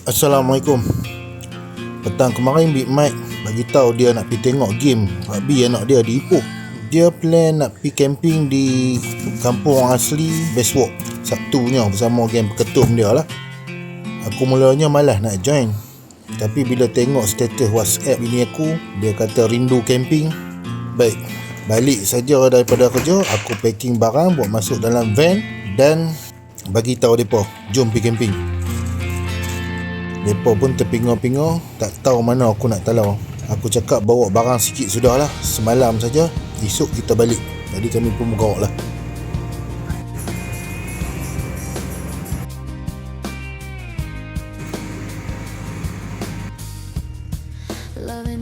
Assalamualaikum. Petang kemarin Big Mike bagi tahu dia nak pergi tengok game rugby anak dia di Ipoh. Dia plan nak pergi camping di kampung asli Bestwalk Sabtunya bersama geng peketum dia lah. Aku mulanya malas nak join, tapi bila tengok status WhatsApp bini aku, dia kata rindu camping. Baik, balik saja daripada kerja, aku packing barang buat masuk dalam van dan bagi tahu depa, jom pergi camping. Mereka pun terpinga-pinga, tak tahu mana aku nak talau. Aku cakap bawa barang sikit sudahlah, semalam saja, esok kita balik. Jadi kami pun bergerak lah.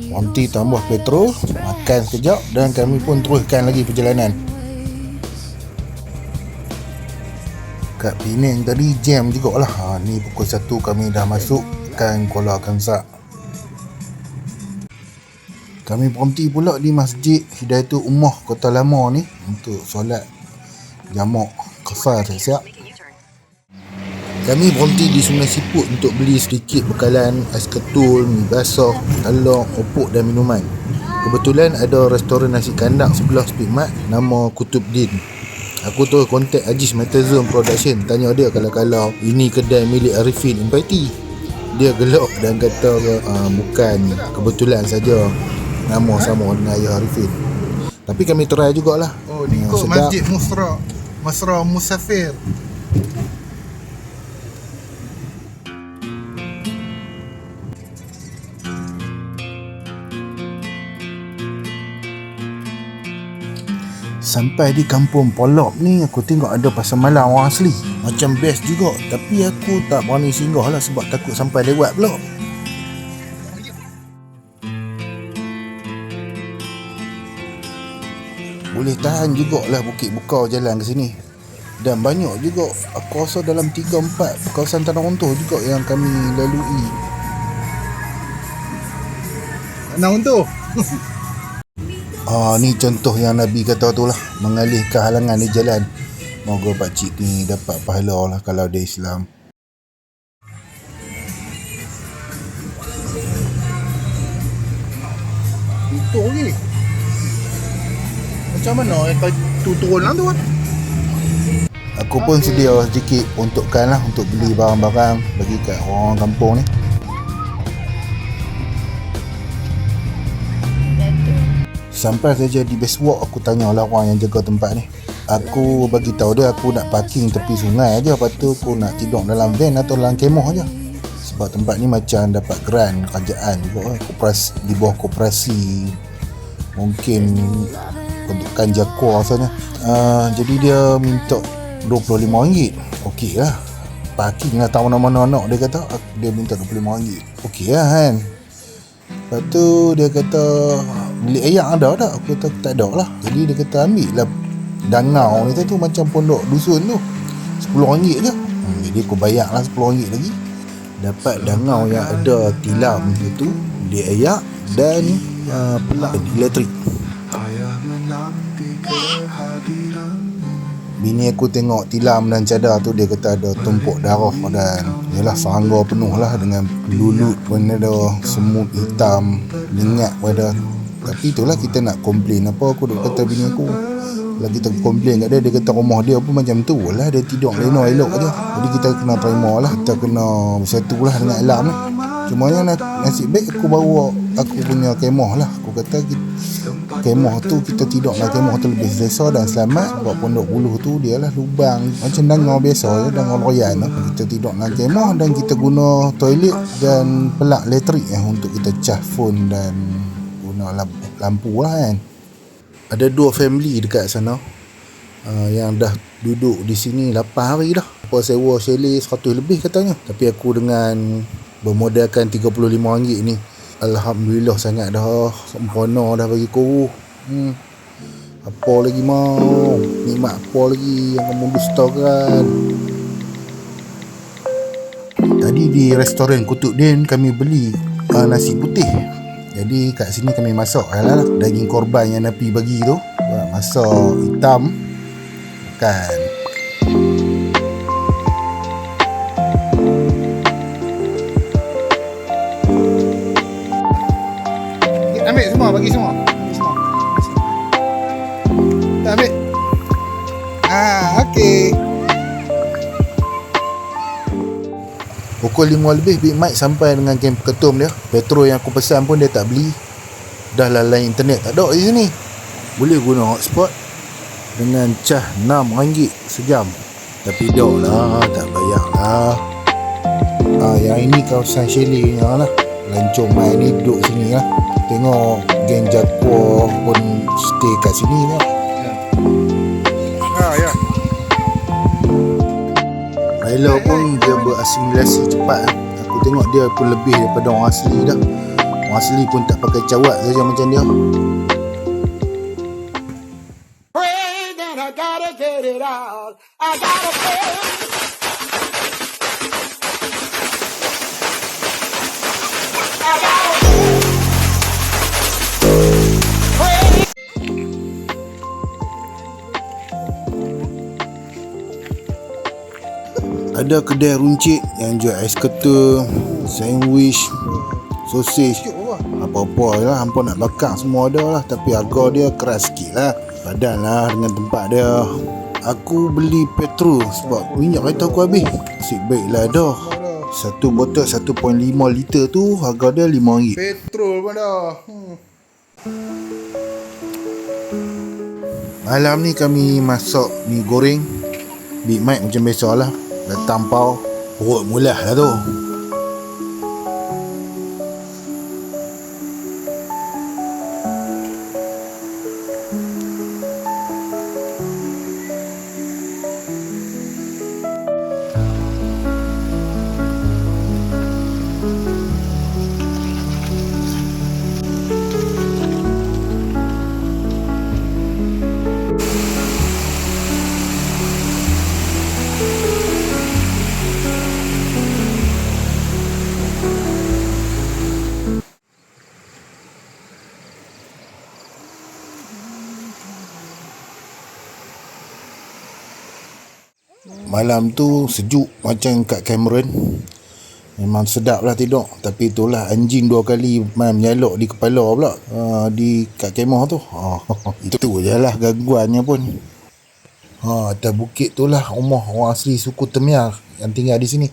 Nanti tambah petrol, makan sekejap dan kami pun teruskan lagi perjalanan. Kat Penang tadi jam jugalah. Ni pukul 1 kami dah masuk kan Kuala Kangsar. Kami berhenti pula di Masjid Hidayatul Ummah Kota Lama ni untuk solat jamak kafar siap. Kami berhenti di Sungai Siput untuk beli sedikit bekalan ais ketul, mi basah, telur, opok dan minuman. Kebetulan ada restoran nasi kandang sebelah Speedmart nama Kutubdin. Aku terus kontak Ajis Metazone Production, tanya dia kalau ini kedai milik Arifin Empati. Dia gelak dan kata bukan, kebetulan saja nama sama dengan ayah Arifin. Tapi kami try jugalah. Oh, ni kot Masjid Masra Musafir. Sampai di kampung Polok ni, aku tengok ada pasar malam orang asli. Macam best juga, tapi aku tak berani singgah lah sebab takut sampai lewat pula. Boleh tahan jugalah Bukit Bukau jalan ke sini. Dan banyak juga, aku rasa dalam 3-4 kawasan tanah runtuh juga yang kami lalui. Tanah runtuh? Ni contoh yang Nabi kata tu lah, mengalihkan halangan di jalan. Moga pakcik ni dapat pahala lah kalau dia Islam. Tutup lagi. Macam mana turun lah tu kan? Aku pun sedia sedikit untukkan lah untuk beli barang-barang bagi kat orang kampung ni. Sampai saja di Bestwalk, aku tanyalah orang yang jaga tempat ni. Aku bagi tahu dia aku nak parking tepi sungai aja, lepas tu aku nak tidur dalam van atau dalam kemah aja. Sebab tempat ni macam dapat grant kerajaan juga, di bawah koperasi. Mungkin bentukan Jakor rasanya. Jadi dia minta RM25. Okey lah. Parking lah tahu mana-mana nak, dia kata. Dia minta RM25. Okey lah kan. Lepas tu dia kata bilik ayak ada tak? Aku kata tak ada lah. Jadi dia kata ambil lah dangau ni tu macam pondok dusun tu, RM10 je. Jadi aku bayar lah RM10 lagi. Dapat dangau yang ada tilam tu, bilik ayak dan pelak elektrik. Bini aku tengok tilam dan cadar tu, dia kata ada tumpuk darah dan yalah serangga penuh lah dengan lulut pun ada, semut hitam lengat pada. Tapi itulah kita nak komplain apa, aku duk kata bini aku, kalau kita komplain kat dia, dia kata rumah dia pun macam tu lah, dia tidur lena elok je. Jadi kita kena terima lah, kita kena bersatu lah dengan alam lah. Cuma yang nasib baik aku bawa aku punya kemah lah. Aku kata kemah tu, kita tidur dalam kemah tu lebih selesa dan selamat. Sebab pondok buluh tu dia lah lubang macam dangau biasa je, dangau loyan lah. Kita tidur dalam kemah dan kita guna toilet dan pelak elektrik untuk kita charge phone dan guna lampu lah kan. Ada 2 family dekat sana yang dah duduk di sini 8 hari dah. Apa sewa chalet 100 lebih katanya. Tapi aku dengan bermodalkan RM35 ni, alhamdulillah sangat dah, sempurna dah bagi aku. Apa lagi mau? Nikmat apa lagi yang kamu dustakan? Tadi di restoran Kutubdin kami beli nasi putih. Jadi kat sini kami masak lah daging korban yang Nabi bagi tu, masak hitam kan. bagi semua. Tak ambil. Okey. Pukul 5 lebih Big Mike sampai dengan kem ketum dia. Petrol yang aku pesan pun dia tak beli. Dah line internet tak ada di sini. Boleh guna hotspot dengan cah RM6 sejam. Tapi dah lah, tak bayar lah. Yang ini kawasan chalet ni lah. Lancong main ni duduk sini lah. Tengok geng Jaguar pun stay kat sini tengok. Ya. Milo pun dia berasimilasi cepat. Aku tengok dia pun lebih daripada orang asli dah. Orang asli pun tak pakai cawat saja macam dia. Pray that I gotta get it out. I gotta pray. Ada kedai runcit yang jual ais ketul, sandwich, sosis, apa-apa lah. Hampa nak bakar semua ada lah. Tapi harga dia keras sikit lah. Padan lah dengan tempat dia. Aku beli petrol sebab minyak kereta aku habis. Nasib baiklah dah. Satu botol 1.5 liter tu harga dia RM5. Petrol pun dah. Malam ni kami masak mi goreng. Big Mike macam biasalah, datang pau. Perut mulah lah tu. Malam tu sejuk macam kat Cameron. Memang sedap lah tidur. Tapi itulah anjing 2 kali menyalok di kepala pula, di kat kemah tu. Itu je lah gangguannya pun. Atas bukit tu lah rumah orang asli suku Temiar yang tinggal di sini.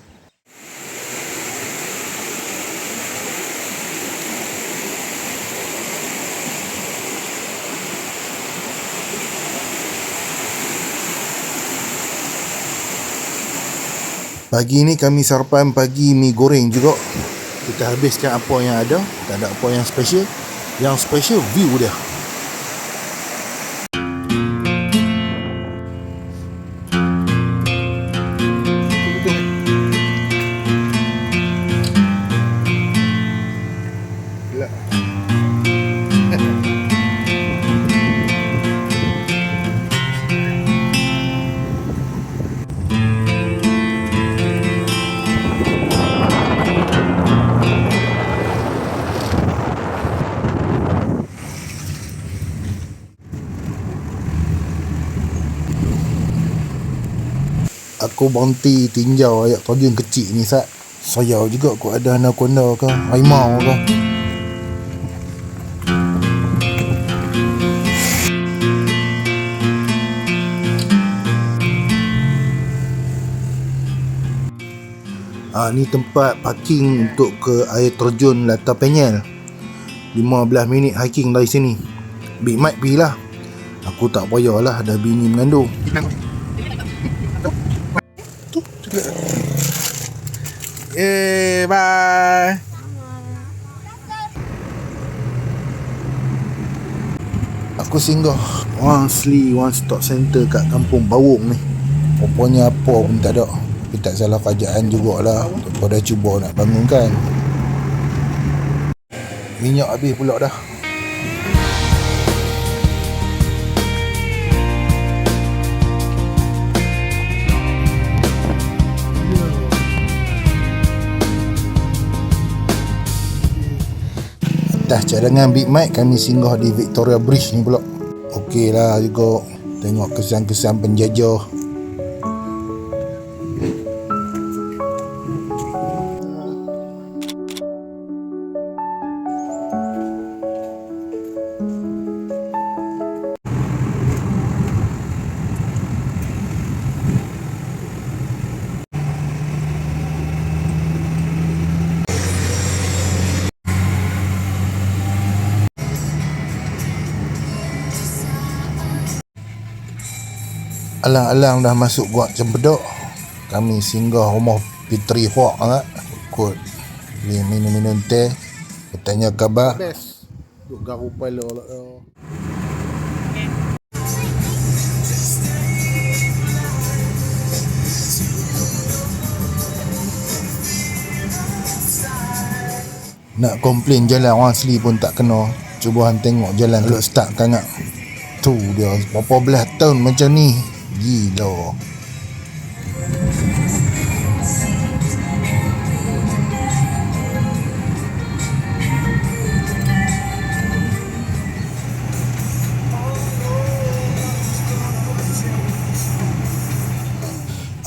Pagi ni kami sarapan pagi mi goreng juga. Kita habiskan apa yang ada. Tak ada apa yang special. Yang special view dia. Aku berhenti tinjau ayat togen kecil ni Sat. Sayau juga aku ada anaconda ke, harimau ke. Ni tempat parking untuk ke air terjun Latar Penyel. 15 minit hiking dari sini. Big Mike pergi lah. Aku tak payahlah, dah bini mengandung. Bye. Aku singgah One Sleep One Stop Center kat Kampung Bawung ni. Rupanya apa pun tak ada. Tapi tak salah kerajaan jugalah. Pada cuba nak bangunkan. Minyak habis pula dah. Atas cadangan Big Mike kami singgah di Victoria Bridge ni pula. Okey lah juga. Tengok kesan-kesan penjajah. Alang-alang dah masuk Guak Cempedok, kami singgah rumah Fitri Huak lah. Ikut minum-minum teh, bertanya khabar. Best. Duk garu pala lah. Nak komplain jalan orang asli pun tak kena. Cuba hang tengok jalan kalau start kangak. Tu dia berapa belas tahun macam ni. Gila.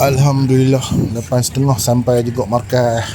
Alhamdulillah 8.30 sampai juga markah.